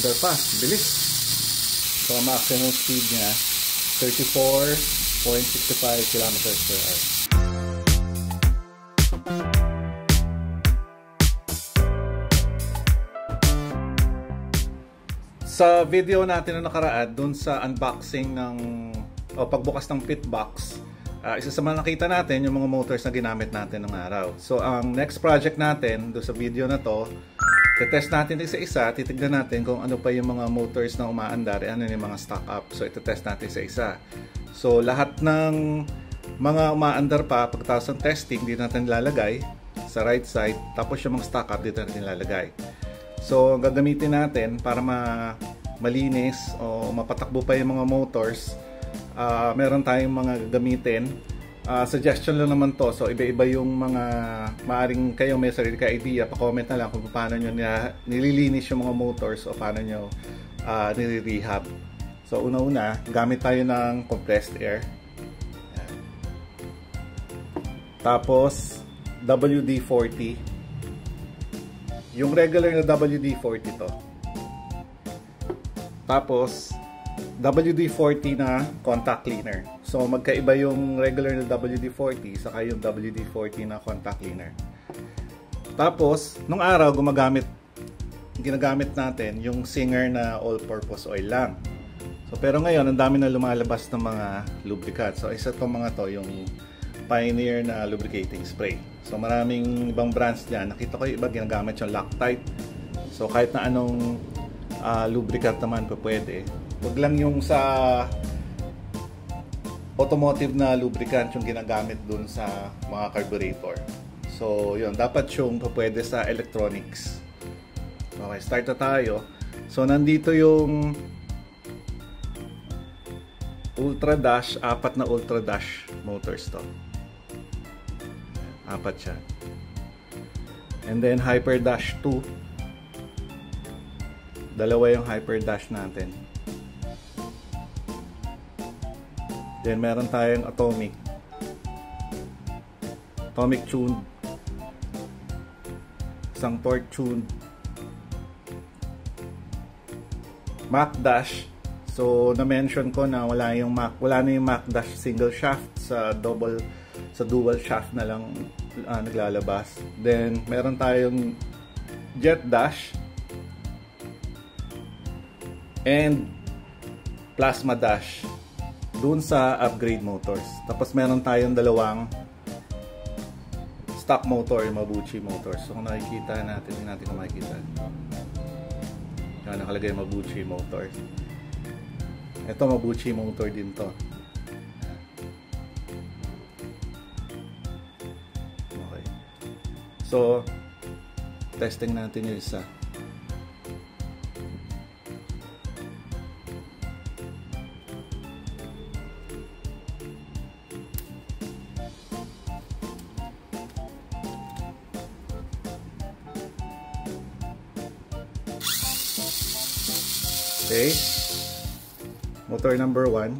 umaandar pa, bilis. So maximum speed niya 34.65 km/h. Sa video natin na nakaraan dun sa unboxing ng pagbukas ng pit box, isa sa mga nakita natin yung mga motors na ginamit natin ng araw. So ang next project natin doon sa video na to, test natin isa-isa, titignan natin kung ano pa yung mga motors na umaandar, ano yung mga stock up. So ito-test natin isa-isa. So lahat ng mga umaandar pa pagkatapos ng testing dito natin nilalagay sa right side, tapos yung mga stock up dito natin nilalagay. So gagamitin natin para malinis o mapatakbo pa yung mga motors. Meron tayong mga gagamitin. Suggestion lang naman to. So iba-iba yung mga maaring kayo may sarili ka idea. Pa-comment na lang kung paano nyo nililinis yung mga motors o paano nyo nire-rehab. So una-una, gamit tayo ng compressed air. Ayan. Tapos WD-40. Yung regular na WD-40 to. Tapos WD-40 na contact cleaner. So magkaiba yung regular na WD-40 saka yung WD-40 na contact cleaner. Tapos nung araw ginagamit natin yung Singer na all-purpose oil lang. So pero ngayon ang dami na lumalabas ng mga lubricant. So isa tong mga to yung Pioneer na lubricating spray. So maraming ibang brands diyan. Nakita ko yung iba ginagamit yung Loctite. So kahit na anong lubricant naman po pwede. Wag lang yung sa automotive na lubricant yung ginagamit dun sa mga carburetor. So yun, dapat yung pwede sa electronics. Okay, start na tayo. So nandito yung Ultra Dash, 4 na Ultra Dash motors to. 4 siya. And then Hyper Dash 2. Dalawa yung Hyper Dash natin. Then meron tayong Atomic tuned, isang torque tuned, Mac Dash. So na-mention ko na wala na yung Mac Dash single shaft, sa dual shaft na lang naglalabas. Then meron tayong Jet Dash and Plasma Dash dun sa upgrade motors. Tapos meron tayong dalawang stock motor, yung Mabuchi motors. So kung nakikita natin, hindi natin kung makikita. Yan, nakalagay Mabuchi motors. Ito Mabuchi motor din to. Okay. So testing natin yung isa. Okay, motor number 1.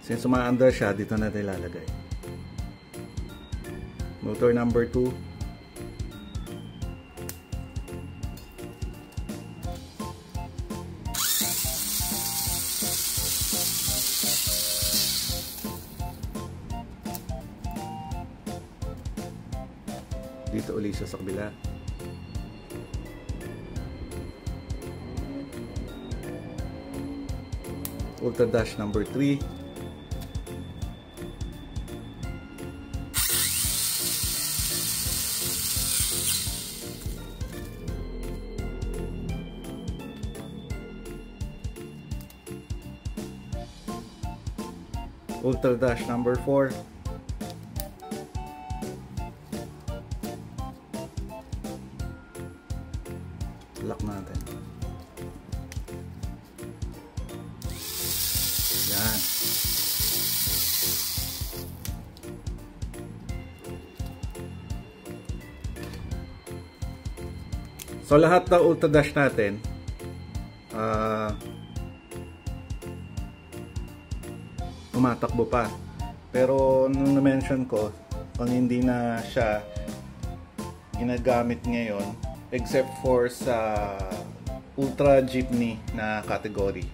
Since umaandar siya, dito natin ilalagay. Motor number 2. Dito ulit siya sa kabila. Ultra Dash number 3. Ultra Dash number 4. Lock natin. Yan. So lahat ng Ultra Dash natin tumatakbo pa. Pero nung na-mention ko, kung hindi na siya ginagamit ngayon, except for sa ultra jeepney na category.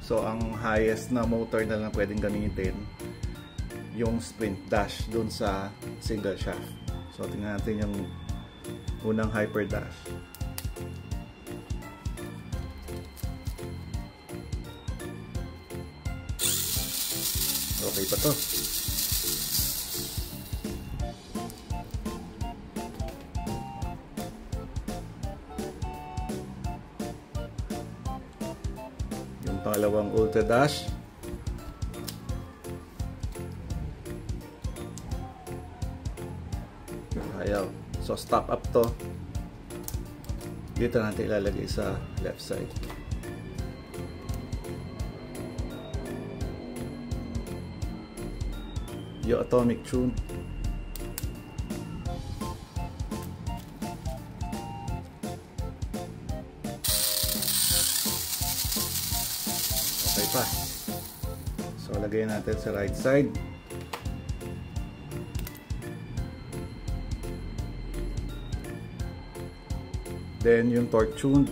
So ang highest na motor na lang pwedeng gamitin yung sprint dash dun sa single shaft. So tingnan natin yung unang hyper dash. Okay pa to. Yung pangalawang ultra dash. Ayaw. So stock up to. Dito natin ilalagay sa left side. Yung atomic tune. Okay pa. So lagay natin sa right side. Then yung torque tune.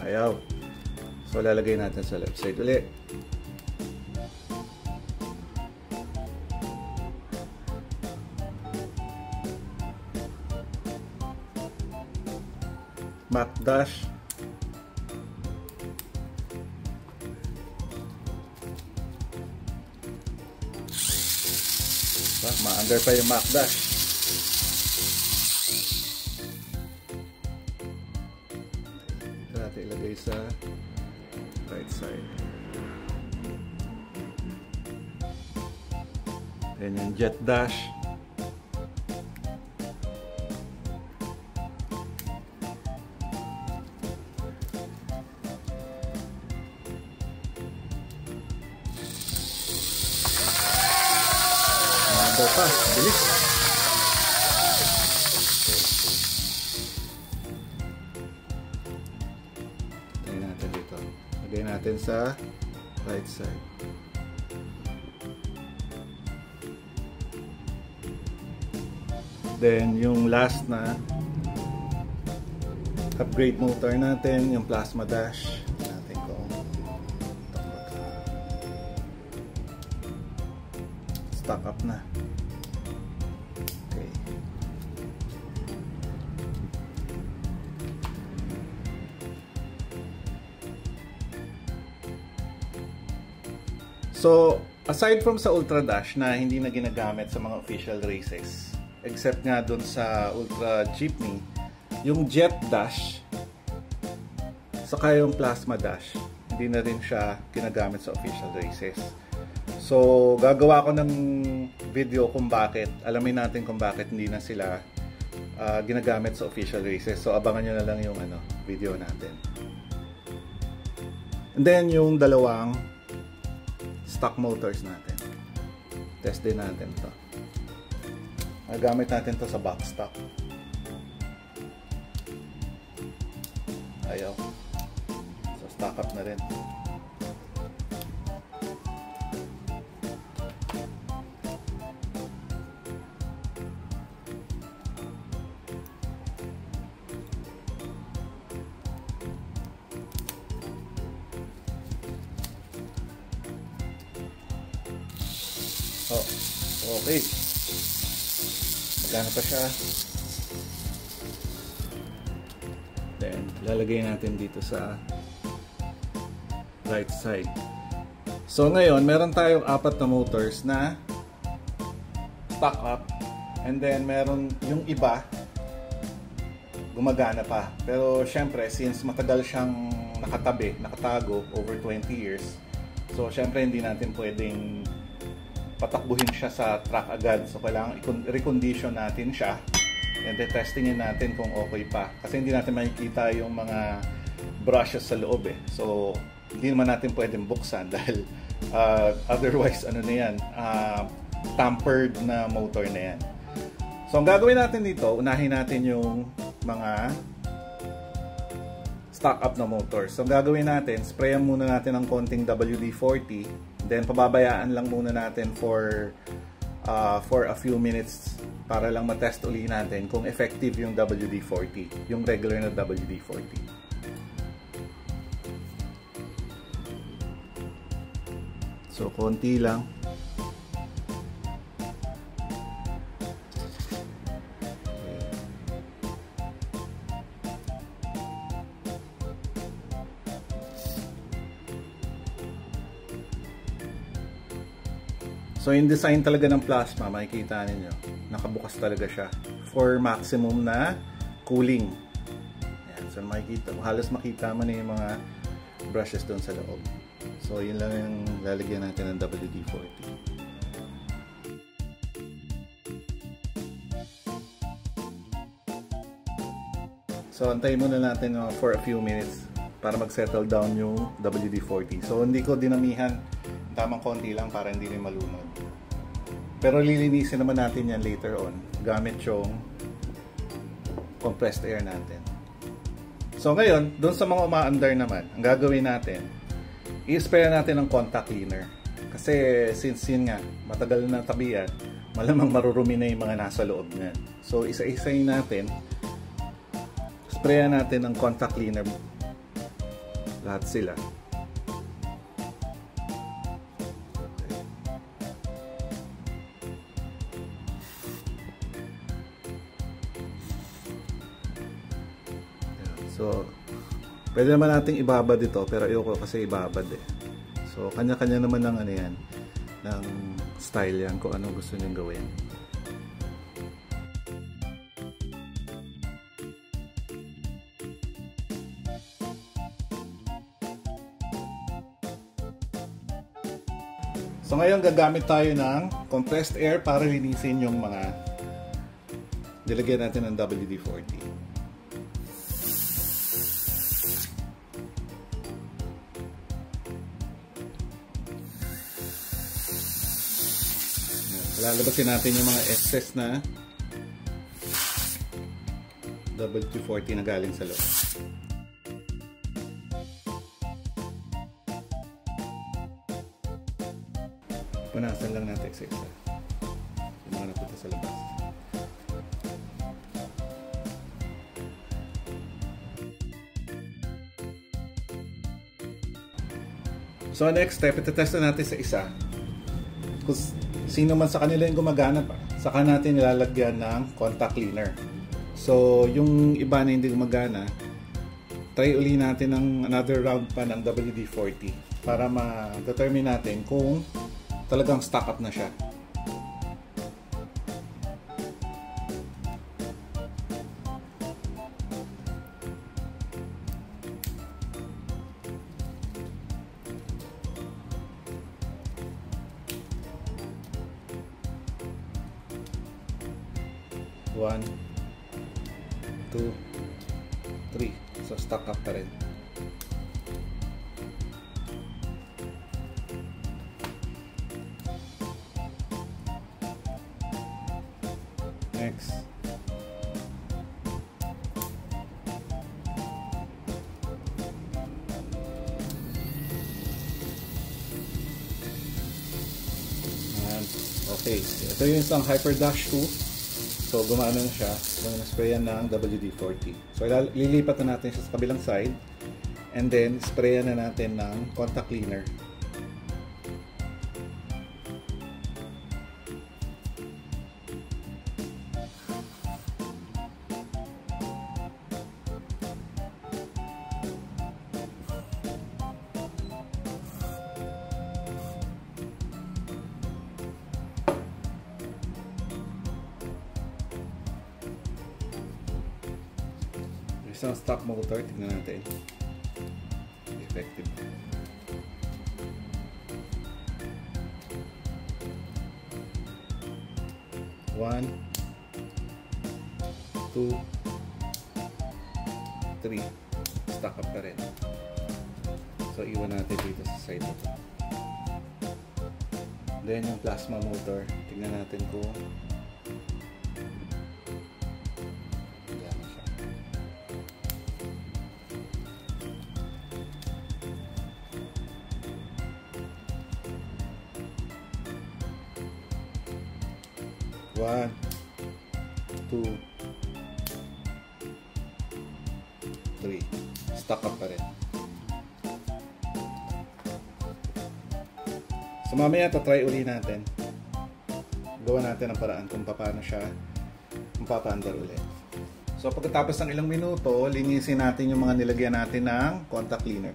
Ayaw. So lalagay natin sa left side ulit. Mach dash. Ma-under pa yung Mach dash. Ito natin ilagay sa right side. Then yung jet dash. Ma-under pa. Bilis. Lagay natin dito. Lagay natin sa right side. Then yung last na upgrade motor natin, yung plasma dash. Natin kung stock up na. Okay. So, aside from sa Ultra Dash na hindi na ginagamit sa mga official races, except nga dun sa Ultra Jeepney, yung Jet Dash saka yung Plasma Dash, hindi na rin siya ginagamit sa official races. So, gagawa ko ng video kung bakit, alamin natin kung bakit hindi na sila ginagamit sa official races. So, abangan nyo na lang yung video natin. And then, yung dalawang stock motors natin. Test din natin to. Gamit natin to sa box stock. Ayaw. So, stock up na rin. Oh, okay. Magana pa siya. Then, lalagay natin dito sa right side. So, ngayon, meron tayong 4 na motors na stock up. And then, meron yung iba gumagana pa. Pero, syempre, since matagal siyang nakatago over 20 years, so, syempre, hindi natin pwedeng patakbuhin siya sa track agad. So, kailangan i-recondition natin siya and then testingin natin kung okay pa. Kasi hindi natin makikita yung mga brushes sa loob eh. So, hindi naman natin pwedeng buksan dahil otherwise, ano na yan, tampered na motor na yan. So, ang gagawin natin dito, unahin natin yung mga stock up na motor. So ang gagawin natin, sprayan muna natin ng konting WD-40, then pababayaan lang muna natin for a few minutes para lang matest uli natin kung effective yung WD-40, yung regular na WD-40. So konti lang. So yung design talaga ng plasma, makikita ninyo, nakabukas talaga siya for maximum na cooling. Ayan, so makikita, halos makita mo na yung mga brushes doon sa loob. So yun lang yung lalagyan natin ng WD-40. So antayin muna natin for a few minutes para mag-settle down yung WD-40. So hindi ko dinamihan, tamang konti lang para hindi rin malunod. Pero lilinisin naman natin yan later on gamit yung compressed air natin. So ngayon, doon sa mga umaandar naman, ang gagawin natin, i-spray natin ng contact cleaner. Kasi since yun nga, matagal na tabian, malamang marurumi na yung mga nasa loob niyan. So isa-isayin natin, sprayan natin ng contact cleaner lahat sila. So, pwede naman nating ibabad ito, pero ayoko kasi ibabad eh. So, kanya-kanya naman ng ano yan, ng style yan, kung ano gusto nyo gawin. So, ngayon gagamit tayo ng compressed air para linisin yung mga nilagyan natin ng WD-40. Lalabasin natin yung mga excess na WD-40 na galing sa loob. Punasan lang natin sa isa yung mga napunta sa labas. So next step, itetest natin sa isa. Kung sino man sa kanila yung gumagana pa, saka natin nilalagyan ng contact cleaner. So yung iba na hindi gumagana, try uli natin ng another round pa ng WD-40 para ma-determine natin kung talagang stock up na siya. One, 2, 3. So stock up pa rin. Next. Okay, ito yung isang Hyper Dash 2. So gumana na siya nung na-sprayan ng WD-40. So lilipat na natin siya sa kabilang side and then sprayan na natin ng contact cleaner. Isang stock motor, tignan natin. Effective. One, 2, 3. Stock up pa rin. So iwan natin dito sa side na to. Then yung plasma motor, tignan natin kung gano'n siya. 1, 2, 3. Stuck up pa rin. So mamaya try uli natin. Gawa natin ang paraan kung paano siya mapapaandar ulit. So pagkatapos ng ilang minuto, linisin natin yung mga nilagyan natin ng contact cleaner.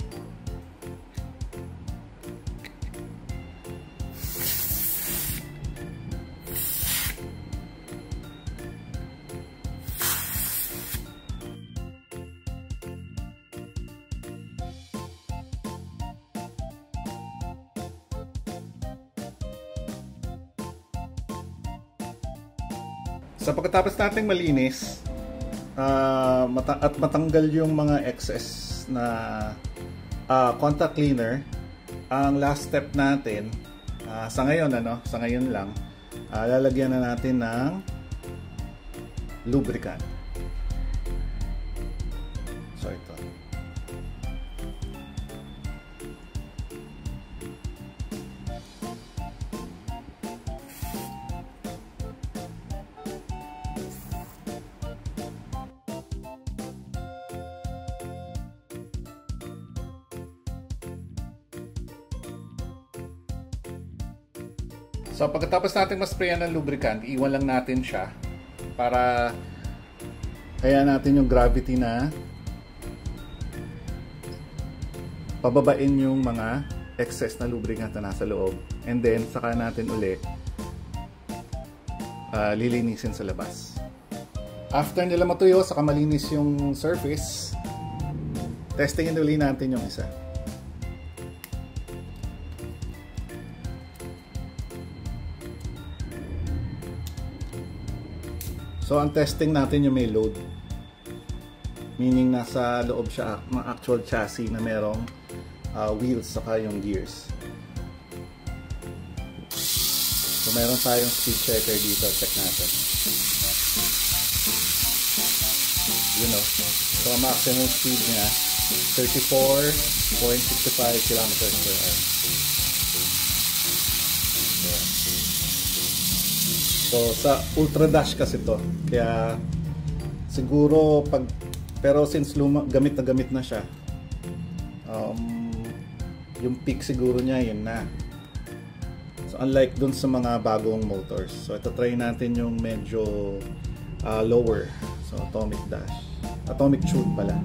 So pagkatapos nating malinis at matanggal yung mga excess na contact cleaner, ang last step natin sa ngayon lang, lalagyan na natin ng lubricant. So ito. So pagkatapos natin masprayan ng lubricant, iwan lang natin siya para kaya natin yung gravity na pababain yung mga excess na lubricant na nasa loob, and then saka natin uli lilinisin sa labas. After nila matuyo, saka malinis yung surface, testingin uli natin yung isa. So ang testing natin yung may load, meaning nasa loob siya ng actual chassis na merong wheels saka yung gears. So meron tayong speed checker dito, check natin. Yun o. So maximum speed niya 34.65 km/h. So sa Ultra Dash kasi to, kaya siguro pero since gamit na siya, yung peak siguro niya yun na. So unlike dun sa mga bagong motors, so ito try natin yung medyo lower. So Atomic Tune pala.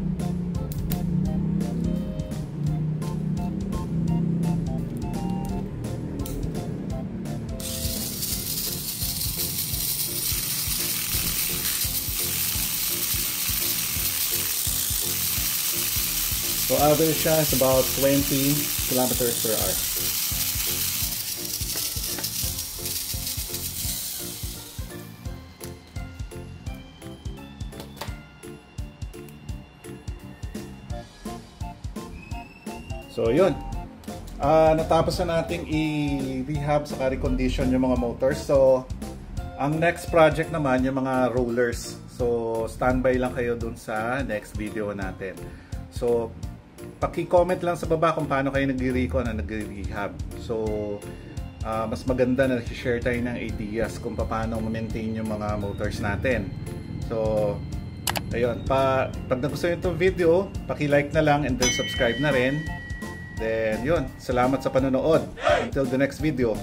So average siya is about 20 km/h. So yun. Natapos na nating i-rehab sa recondition yung mga motors. So ang next project naman yung mga rollers. So standby lang kayo dun sa next video natin. So paki-comment lang sa baba kung paano kayo nagre-recon na nagre-rehab. So mas maganda na share tayo ng ideas kung paano ma-maintain yung mga motors natin. So ayun, pag nagustuhan niyo itong video, paki-like na lang and then subscribe na rin. Then yun, salamat sa panonood. Until the next video.